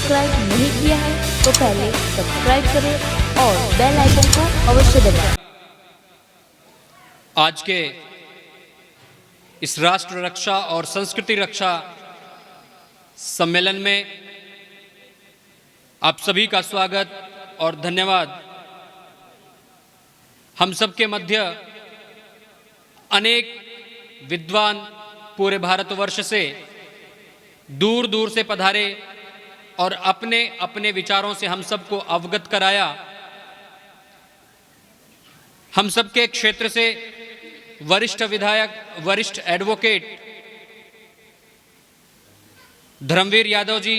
Subscribe नहीं किया है तो पहले सब्सक्राइब करें और बेल आइकन को अवश्य दबाएं। आज के इस राष्ट्र रक्षा और संस्कृति रक्षा सम्मेलन में आप सभी का स्वागत और धन्यवाद। हम सबके मध्य अनेक विद्वान पूरे भारतवर्ष से दूर दूर से पधारे और अपने अपने विचारों से हम सबको अवगत कराया। हम सबके क्षेत्र से वरिष्ठ विधायक, वरिष्ठ एडवोकेट धर्मवीर यादव जी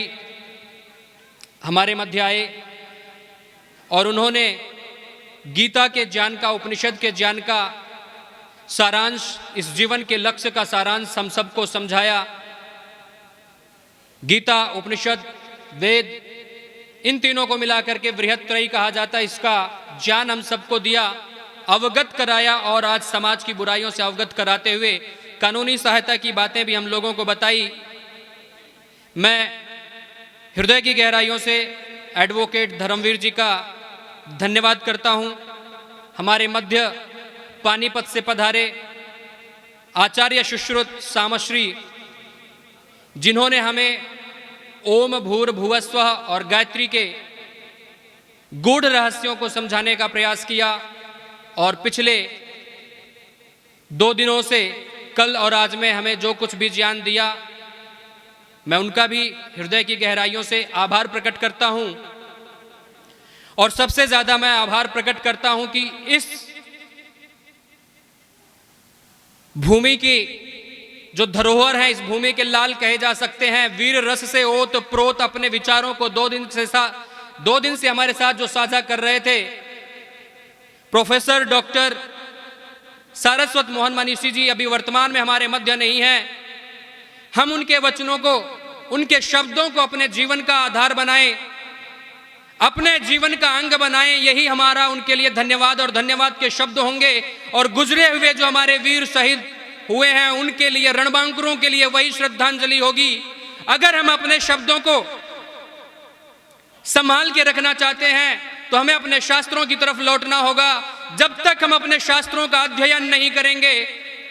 हमारे मध्य आए और उन्होंने गीता के ज्ञान का, उपनिषद के ज्ञान का सारांश, इस जीवन के लक्ष्य का सारांश हम सबको समझाया। गीता, उपनिषद, वेद, इन तीनों को मिलाकर के बृहत्त्रयी कहा जाता है, इसका ज्ञान हम सबको दिया, अवगत कराया और आज समाज की बुराइयों से अवगत कराते हुए कानूनी सहायता की बातें भी हम लोगों को बताई। मैं हृदय की गहराइयों से एडवोकेट धर्मवीर जी का धन्यवाद करता हूं। हमारे मध्य पानीपत से पधारे आचार्य सुश्रुत सामश्री, जिन्होंने हमें ओम भूर्भुवः स्वः और गायत्री के गूढ़ रहस्यों को समझाने का प्रयास किया और पिछले 2 दिनों से कल और आज में हमें जो कुछ भी ज्ञान दिया, मैं उनका भी हृदय की गहराइयों से आभार प्रकट करता हूं। और सबसे ज्यादा मैं आभार प्रकट करता हूं कि इस भूमि की जो धरोहर है, इस भूमि के लाल कहे जा सकते हैं, वीर रस से ओत प्रोत अपने विचारों को 2 दिन से हमारे साथ जो साझा कर रहे थे प्रोफेसर डॉक्टर सारस्वत मोहन मनीषी जी अभी वर्तमान में हमारे मध्य नहीं है। हम उनके वचनों को, उनके शब्दों को अपने जीवन का आधार बनाएं, अपने जीवन का अंग बनाएं, यही हमारा उनके लिए धन्यवाद और धन्यवाद के शब्द होंगे। और गुजरे हुए जो हमारे वीर शहीद हुए हैं उनके लिए, रणबांकुरों के लिए वही श्रद्धांजलि होगी। अगर हम अपने शब्दों को संभाल के रखना चाहते हैं तो हमें अपने शास्त्रों की तरफ लौटना होगा। जब तक हम अपने शास्त्रों का अध्ययन नहीं करेंगे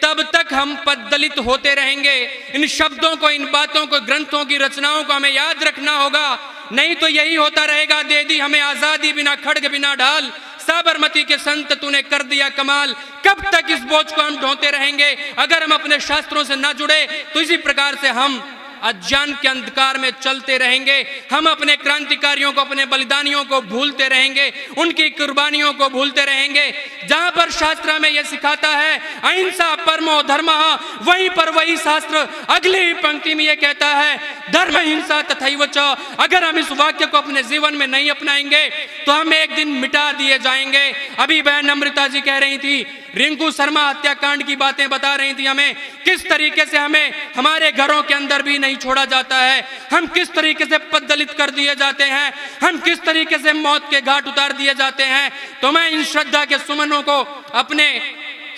तब तक हम पददलित होते रहेंगे। इन शब्दों को, इन बातों को, ग्रंथों की रचनाओं को हमें याद रखना होगा, नहीं तो यही होता रहेगा। दे दी हमें आजादी बिना खड्ग बिना ढाल, साबरमती के संत तूने कर दिया कमाल। कब तक इस बोझ को हम ढोते रहेंगे? अगर हम अपने शास्त्रों से ना जुड़े तो इसी प्रकार से हम अज्ञान के अंधकार में चलते रहेंगे। हम अपने क्रांतिकारियों को, अपने बलिदानियों को भूलते रहेंगे, उनकी कुर्बानियों को भूलते रहेंगे। जहां पर शास्त्र में यह सिखाता है अहिंसा परमो धर्मः, वहीं पर वही शास्त्र अगली ही पंक्ति में यह कहता है धर्म हिंसा तथैव च। अगर हम इस वाक्य को अपने जीवन में नहीं अपनाएंगे तो हम एक दिन मिटा दिए जाएंगे। अभी बहन अमृता जी कह रही थी, रिंकू शर्मा हत्याकांड की बातें बता रही थी हमें, किस तरीके से हमें हमारे घरों के अंदर भी नहीं छोड़ा जाता है, हम किस तरीके से पददलित कर दिए जाते हैं, हम किस तरीके से मौत के घाट उतार दिए जाते हैं। तो मैं इन श्रद्धा के सुमनों को अपने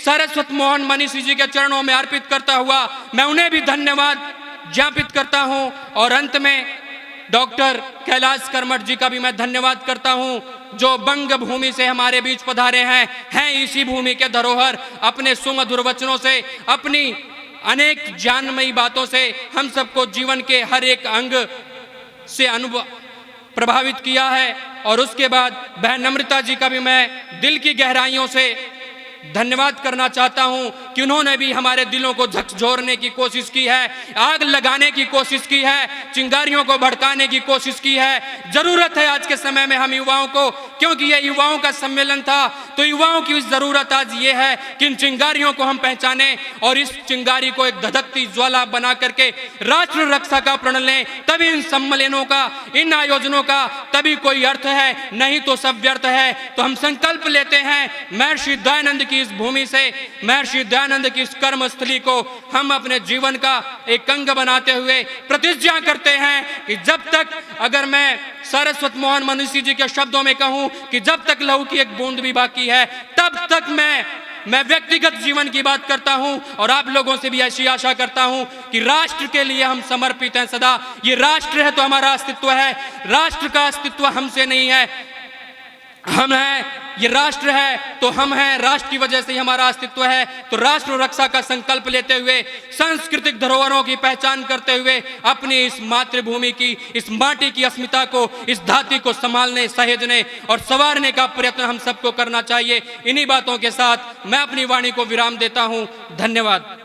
सारस्वत मोहन मनीषी जी के चरणों में अर्पित करता हुआ मैं उन्हें भी धन्यवाद ज्ञापित करता हूं। और अंत में डॉक्टर कैलाश कर्मठ जी का भी मैं धन्यवाद करता हूं, जो बंग भूमि से हमारे बीच पधारे हैं इसी भूमि के धरोहर। अपने सुमधुर वचनों से, अपनी अनेक ज्ञानमयी बातों से हम सबको जीवन के हर एक अंग से प्रभावित किया है। और उसके बाद बहन अमृता जी का भी मैं दिल की गहराइयों से धन्यवाद करना चाहता हूं कि उन्होंने भी हमारे दिलों को झकझोरने की कोशिश की है, आग लगाने की कोशिश की है, चिंगारियों को भड़काने की कोशिश की है। जरूरत है आज के समय में हम युवाओं को, क्योंकि ये युवाओं का सम्मेलन था, तो युवाओं की जरूरत आज ये है कि इन चिंगारियों को हम पहचाने और इस चिंगारी को एक धधकती ज्वाला बना करके राष्ट्र रक्षा का प्रण लें। तभी इन सम्मेलनों का, इन आयोजनों का तभी कोई अर्थ है, नहीं तो सब व्यर्थ है। तो हम संकल्प लेते हैं महर्षि दयानंद की इस भूमि से, महर्षि दयानंद की इस कर्मस्थली को हम अपने जीवन का एक अंग बनाते हुए प्रतिज्ञा करते हैं कि जब तक, अगर मैं सारस्वत मोहन मनीषी जी के शब्दों में कहूं कि जब तक लहू की एक बूंद भी बाकी है तब तक मैं मैं व्यक्तिगत जीवन की बात करता हूं और आप लोगों से भी ऐसी आशा करता हूं कि राष्ट्र के लिए हम समर्पित हैं सदा। ये राष्ट्र है तो हमारा अस्तित्व है, राष्ट्र का अस्तित्व हमसे नहीं है, हम हैं। ये राष्ट्र है तो हम हैं, राष्ट्र की वजह से ही हमारा अस्तित्व है। तो राष्ट्र रक्षा का संकल्प लेते हुए, सांस्कृतिक धरोहरों की पहचान करते हुए, अपनी इस मातृभूमि की, इस माटी की अस्मिता को, इस धरती को संभालने, सहेजने और संवारने का प्रयत्न हम सबको करना चाहिए। इन्हीं बातों के साथ मैं अपनी वाणी को विराम देता हूं। धन्यवाद।